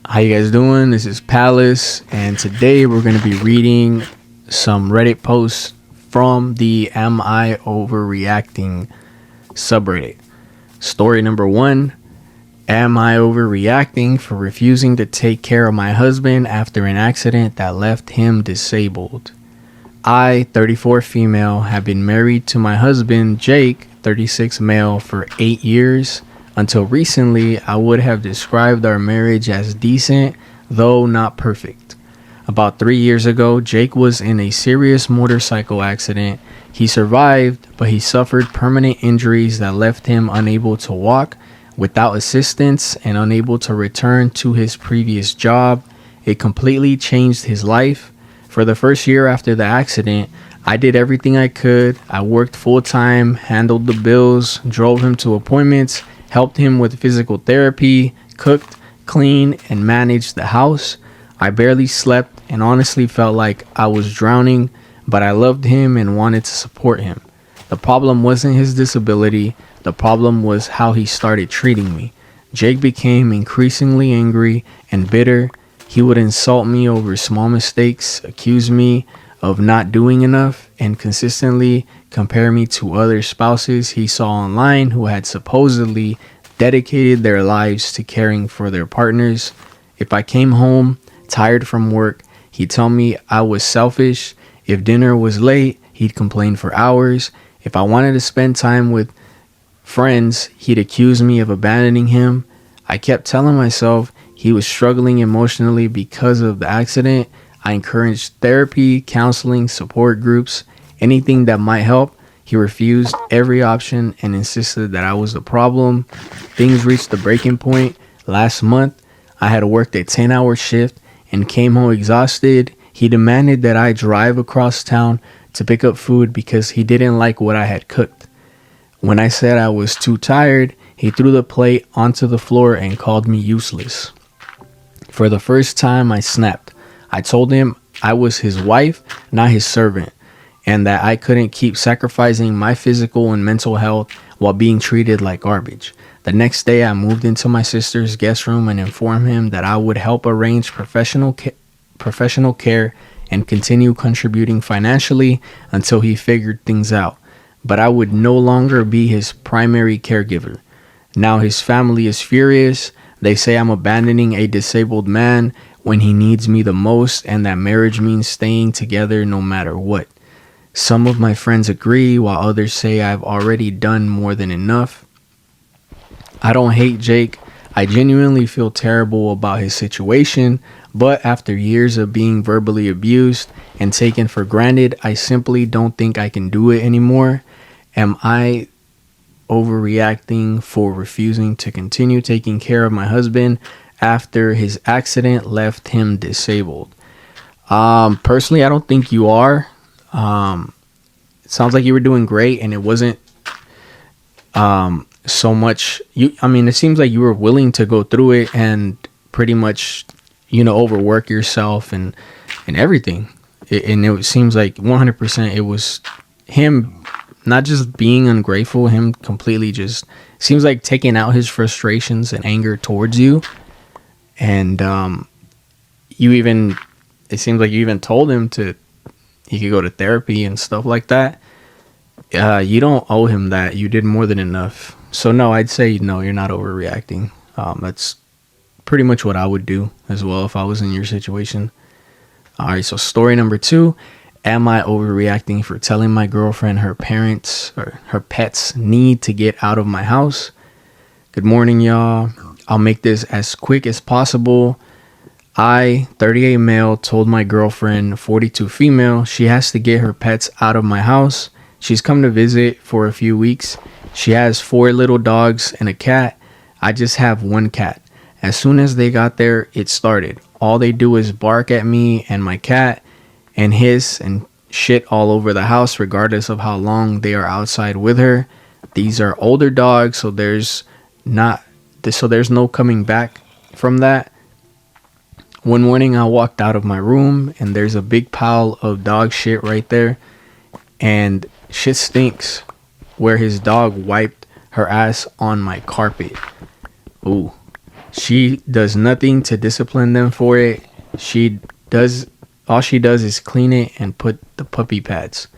How you guys doing? This is Palace, and today we're going to be reading some Reddit posts from the Am I Overreacting subreddit. Story number 1. Am I overreacting for refusing to take care of my husband after an accident that left him disabled? I, 34 female, have been married to my husband, Jake, 36 male, for 8 years. Until recently, I would have described our marriage as decent, though not perfect. About 3 years ago, Jake was in a serious motorcycle accident. He survived, but he suffered permanent injuries that left him unable to walk, without assistance, and unable to return to his previous job. It completely changed his life. For the first year after the accident, I did everything I could. I worked full time, handled the bills, drove him to appointments, helped him with physical therapy, cooked, cleaned, and managed the house. I barely slept and honestly felt like I was drowning, but I loved him and wanted to support him. The problem wasn't his disability, the problem was how he started treating me. Jake became increasingly angry and bitter. He would insult me over small mistakes, accuse me of not doing enough, and consistently compare me to other spouses he saw online who had supposedly dedicated their lives to caring for their partners. If I came home tired from work, he'd tell me I was selfish. If dinner was late, he'd complain for hours. If I wanted to spend time with friends, he'd accuse me of abandoning him. I kept telling myself he was struggling emotionally because of the accident. I encouraged therapy, counseling, support groups, anything that might help. He refused every option and insisted that I was the problem. Things reached the breaking point. Last month, I had worked a 10-hour shift and came home exhausted. He demanded that I drive across town to pick up food because he didn't like what I had cooked. When I said I was too tired, he threw the plate onto the floor and called me useless. For the first time, I snapped. I told him I was his wife, not his servant, and that I couldn't keep sacrificing my physical and mental health while being treated like garbage. The next day, I moved into my sister's guest room and informed him that I would help arrange professional care and continue contributing financially until he figured things out. But I would no longer be his primary caregiver. Now his family is furious. They say I'm abandoning a disabled man when he needs me the most, and that marriage means staying together no matter what. Some of my friends agree, while others say I've already done more than enough. I don't hate Jake. I genuinely feel terrible about his situation, but after years of being verbally abused and taken for granted, I simply don't think I can do it anymore. Am I overreacting for refusing to continue taking care of my husband after his accident left him disabled? Personally, I don't think you are. It sounds like you were doing great, and it wasn't so much it seems like you were willing to go through it and pretty much overwork yourself and everything. And it seems like 100% it was him not just being ungrateful, him completely just seems like taking out his frustrations and anger towards you. And it seems like you even told him he could go to therapy and stuff like that. You don't owe him that. You did more than enough. So no, I'd say no, you're not overreacting. That's pretty much what I would do as well if I was in your situation. All right, so story number 2. Am I overreacting for telling my girlfriend her parents or her pets need to get out of my house? Good morning, y'all. I'll make this as quick as possible. I, 38 male, told my girlfriend, 42 female, she has to get her pets out of my house. She's come to visit for a few weeks. She has 4 little dogs and a cat. I just have 1 cat. As soon as they got there, it started. All they do is bark at me and my cat and hiss and shit all over the house, regardless of how long they are outside with her. These are older dogs, so there's no coming back from that. One morning I walked out of my room and there's a big pile of dog shit right there, and shit stinks where his dog wiped her ass on my carpet. Ooh. She does nothing to discipline them for it. She does all she does is clean it and put the puppy pads.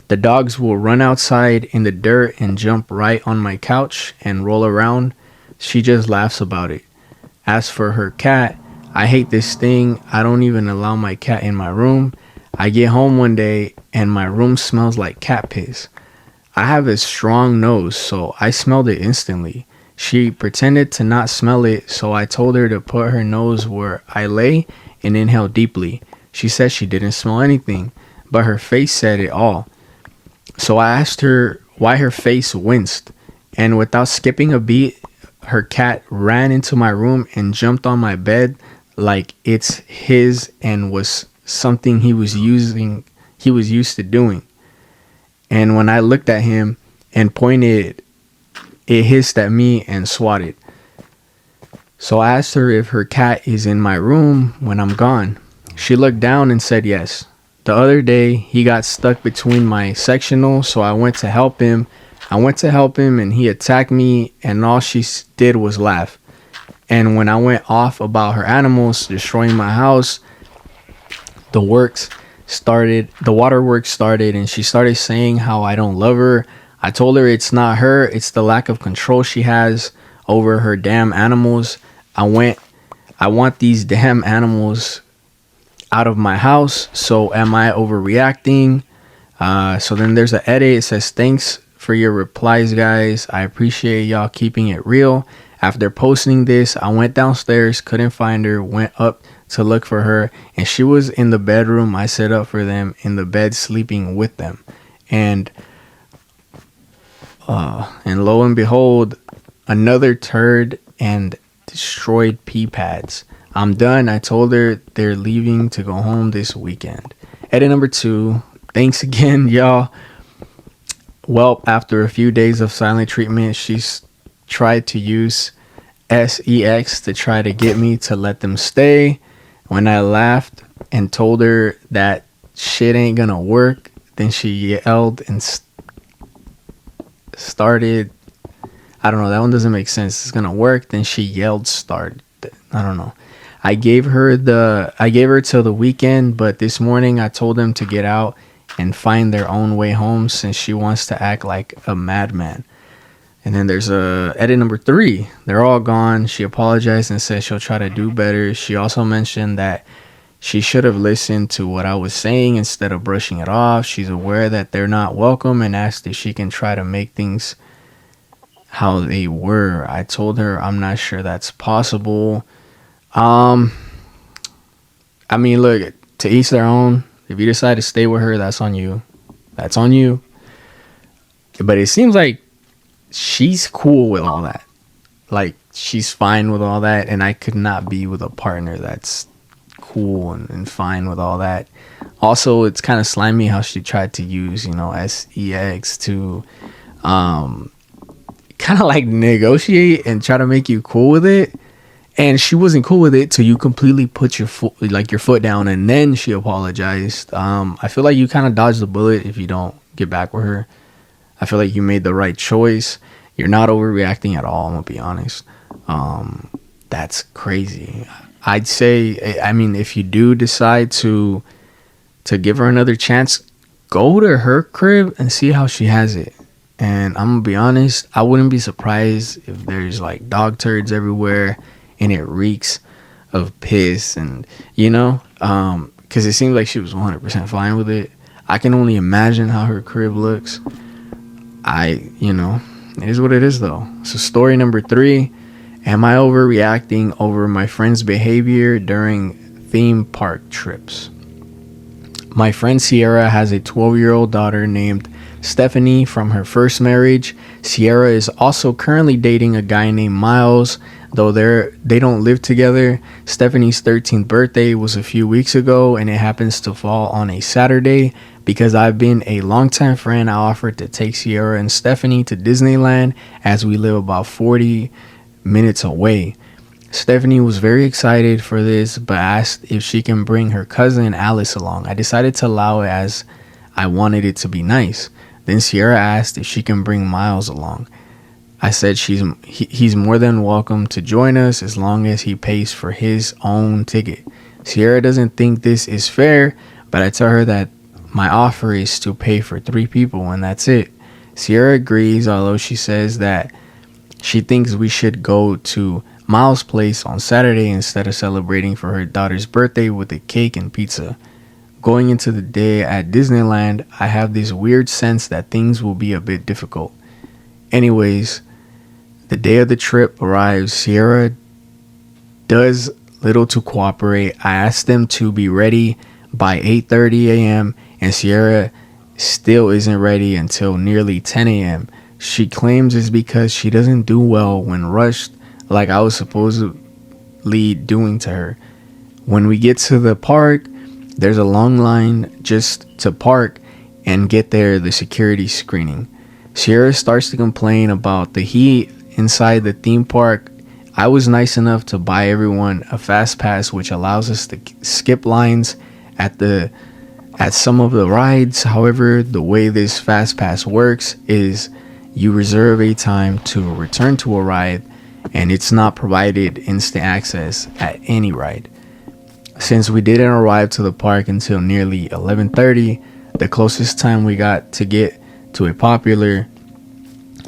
The dogs will run outside in the dirt and jump right on my couch and roll around. She just laughs about it. As for her cat, I hate this thing. I don't even allow my cat in my room. I get home one day and my room smells like cat piss. I have a strong nose, so I smelled it instantly. She pretended to not smell it, so I told her to put her nose where I lay and inhale deeply. She said she didn't smell anything, but her face said it all. So I asked her why her face winced, and without skipping a beat, her cat ran into my room and jumped on my bed like it's his and was something he was used to doing. And when I looked at him and pointed, it hissed at me and swatted. So I asked her if her cat is in my room when I'm gone. She looked down and said yes. The other day, he got stuck between my sectional, so I went to help him. And he attacked me, and all she did was laugh. And when I went off about her animals destroying my house, the waterworks started, and she started saying how I don't love her. I told her it's not her, it's the lack of control she has over her damn animals. I want these damn animals out of my house. So am I overreacting? So then there's an edit. It says, thanks for your replies, guys. I appreciate y'all keeping it real. After posting this, I went downstairs, couldn't find her, went up to look for her, and she was in the bedroom I set up for them, in the bed sleeping with them. And lo and behold, another turd and destroyed pee pads. I'm done. I told her they're leaving to go home this weekend. Edit number 2. Thanks again, y'all. Well, after a few days of silent treatment, she's tried to use sex to try to get me to let them stay. When I laughed and told her that shit ain't gonna work, then she yelled and started. I don't know. That one doesn't make sense. It's gonna work. Then she yelled, started. I don't know. I gave her till the weekend, but this morning I told them to get out and find their own way home since she wants to act like a madman. And then there's edit number 3. They're all gone. She apologized and said she'll try to do better. She also mentioned that she should have listened to what I was saying instead of brushing it off. She's aware that they're not welcome and asked if she can try to make things how they were. I told her I'm not sure that's possible. I mean, look, to each their own. If you decide to stay with her, that's on you. That's on you. But it seems like she's cool with all that. Like, she's fine with all that. And I could not be with a partner that's cool and fine with all that. Also, it's kind of slimy how she tried to use, sex to kind of like negotiate and try to make you cool with it. And she wasn't cool with it till you completely put your foot down, and then she apologized. I feel like you kind of dodged the bullet if you don't get back with her. I feel like you made the right choice. You're not overreacting at all, I'm gonna be honest. That's crazy. I'd say, I mean, if you do decide to give her another chance, go to her crib and see how she has it. And I'm gonna be honest, I wouldn't be surprised if there's like dog turds everywhere and it reeks of piss, and because it seems like she was 100% fine with it. I can only imagine how her crib looks. It is what it is though. So story number 3, am I overreacting over my friend's behavior during theme park trips? My friend Sierra has a 12-year-old daughter named Stephanie from her first marriage. Sierra is also currently dating a guy named Miles, though they don't live together. Stephanie's 13th birthday was a few weeks ago, and it happens to fall on a Saturday. Because I've been a longtime friend, I offered to take Sierra and Stephanie to Disneyland, as we live about 40 minutes away. Stephanie was very excited for this, but asked if she can bring her cousin Alice along. I decided to allow it as I wanted it to be nice. Then Sierra asked if she can bring Miles along. I said he's more than welcome to join us as long as he pays for his own ticket. Sierra doesn't think this is fair, but I tell her that my offer is to pay for 3 people and that's it. Sierra agrees, although she says that she thinks we should go to Miles' place on Saturday instead of celebrating for her daughter's birthday with a cake and pizza. Going into the day at Disneyland, I have this weird sense that things will be a bit difficult. Anyways, the day of the trip arrives. Sierra does little to cooperate. I asked them to be ready by 8:30 a.m. and Sierra still isn't ready until nearly 10 a.m. She claims it's because she doesn't do well when rushed, like I was supposedly doing to her. When we get to the park, there's a long line just to park and get there, the security screening. Sierra starts to complain about the heat inside the theme park. I was nice enough to buy everyone a fast pass, which allows us to skip lines at some of the rides. However, the way this fast pass works is you reserve a time to return to a ride, and it's not provided instant access at any ride. Since we didn't arrive to the park until nearly 11:30, the closest time we got to get to a popular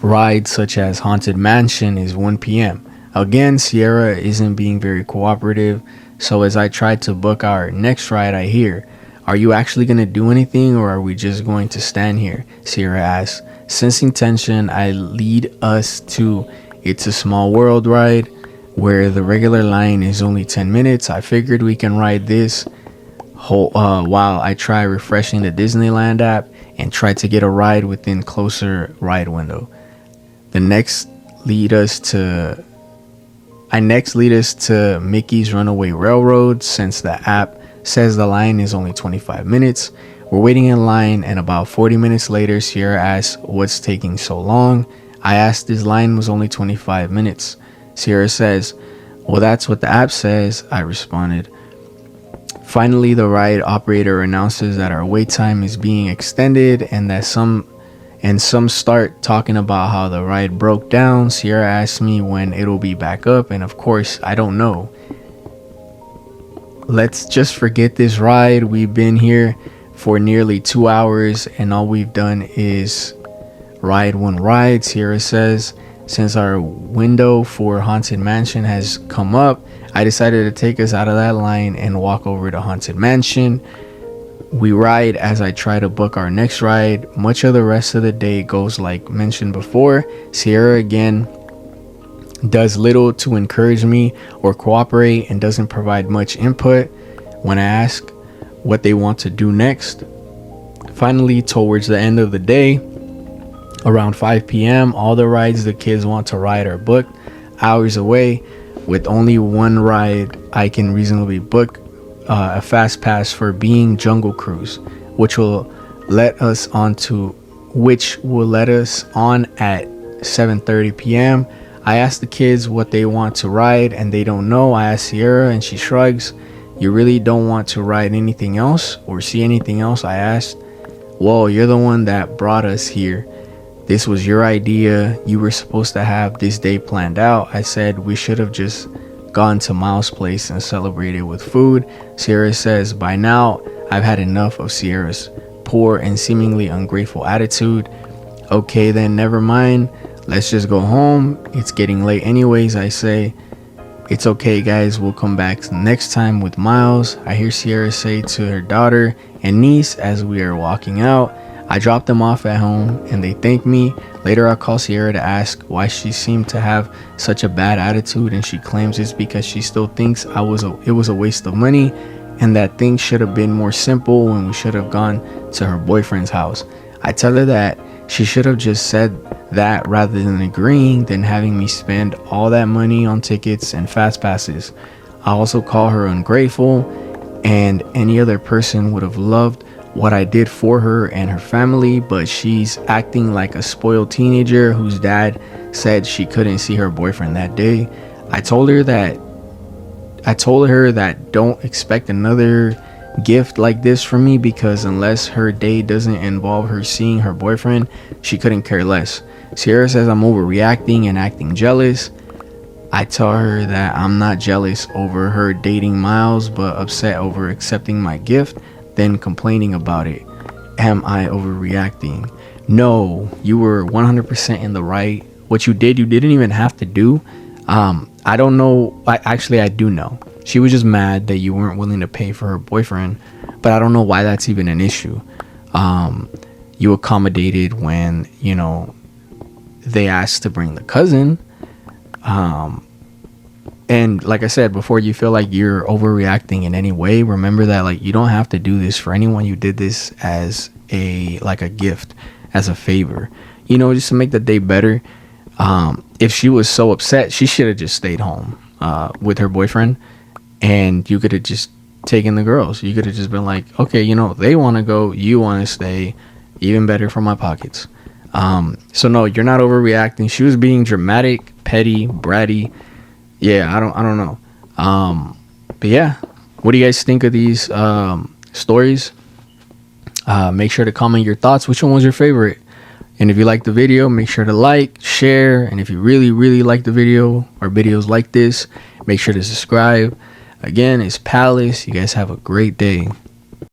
ride such as Haunted Mansion is 1 p.m. Again, Sierra isn't being very cooperative, so as I tried to book our next ride, I hear, "Are you actually going to do anything, or are we just going to stand here?" Sierra asks. Sensing tension, I lead us to It's a Small World ride, where the regular line is only 10 minutes. I figured we can ride this while I try refreshing the Disneyland app and try to get a ride within closer ride window. I next lead us to Mickey's Runaway Railroad, since the app says the line is only 25 minutes. We're waiting in line, and about 40 minutes later, Sierra asks, "What's taking so long?" I asked this line was only 25 minutes. Sierra says, "Well, that's what the app says," I responded. Finally, the ride operator announces that our wait time is being extended and some start talking about how the ride broke down. Sierra asks me when it'll be back up, and of course, I don't know. Let's just forget this ride. We've been here for nearly 2 hours and all we've done is ride one ride, Sierra says. Since our window for Haunted Mansion has come up, I decided to take us out of that line and walk over to Haunted Mansion. We ride as I try to book our next ride. Much of the rest of the day goes like mentioned before. Sierra again does little to encourage me or cooperate and doesn't provide much input when I ask what they want to do next. Finally, towards the end of the day, around 5 p.m., all the rides the kids want to ride are booked hours away. With only one ride I can reasonably book, a fast pass for Being Jungle Cruise, which will let us on at 7:30 p.m. I ask the kids what they want to ride and they don't know. I ask Sierra and she shrugs. "You really don't want to ride anything else or see anything else?" I asked. "Well, you're the one that brought us here. This was your idea. You were supposed to have this day planned out." I said we should have just gone to Miles' place and celebrated with food. Sierra says, "By now, I've had enough of Sierra's poor and seemingly ungrateful attitude." "Okay, then never mind. Let's just go home. It's getting late anyways," I say. "It's okay, guys. We'll come back next time with Miles," I hear Sierra say to her daughter and niece as we are walking out. I drop them off at home and they thank me. Later, I call Sierra to ask why she seemed to have such a bad attitude, and she claims it's because she still thinks it was a waste of money and that things should have been more simple when we should have gone to her boyfriend's house. I tell her that she should have just said that rather than agreeing, than having me spend all that money on tickets and fast passes. I also call her ungrateful, and any other person would have loved what I did for her and her family, but she's acting like a spoiled teenager whose dad said she couldn't see her boyfriend that day. I told her that don't expect another gift like this from me, because unless her day doesn't involve her seeing her boyfriend, she couldn't care less. Sierra says I'm overreacting and acting jealous. I tell her that I'm not jealous over her dating Miles, but upset over accepting my gift, then complaining about it. Am I overreacting? No, you were 100% in the right. What you did, you didn't even have to do. I don't know. I do know. She was just mad that you weren't willing to pay for her boyfriend, but I don't know why that's even an issue. You accommodated when, they asked to bring the cousin. And like I said before, you feel like you're overreacting in any way, remember that like you don't have to do this for anyone. You did this as a gift, as a favor, just to make the day better. If she was so upset, she should have just stayed home with her boyfriend, and you could have just taken the girls. You could have just been like, okay, they want to go, you want to stay, even better for my pockets. So no, you're not overreacting. She was being dramatic, petty, bratty. Yeah, I don't know. But yeah, what do you guys think of these stories? Make sure to comment your thoughts. Which one was your favorite? And if you like the video, make sure to like, share, and if you really, really like the video or videos like this, make sure to subscribe. Again, it's Palace. You guys have a great day.